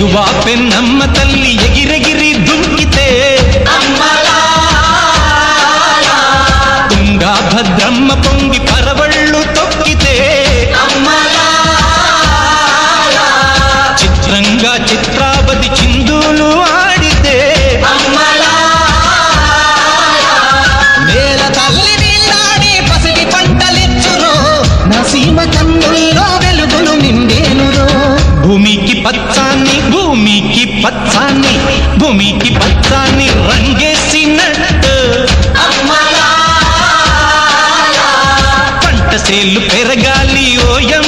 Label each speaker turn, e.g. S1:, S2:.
S1: ఎగువా పెన్నమ్మ తల్లి ఎగిరెగిరి దుంకితే తుంగా భద్రమ్మ పొంగి పరవళ్ళు తొక్కితే చిత్రంగా చిత్రావతి చిందులు ఆడితే
S2: నేల తల్లి నీళ్ళాడి పసిడి పంటలిచ్చురో నా సీమ కన్నుల్లో వెలుగులు నిండేనురో
S1: భూమికి పచ్చాన్ని భూమికి పచ్చాన్ని భూమికి పచ్చాన్ని రంగేసినట్టు పంట సేలు పెరగాలి ఓయం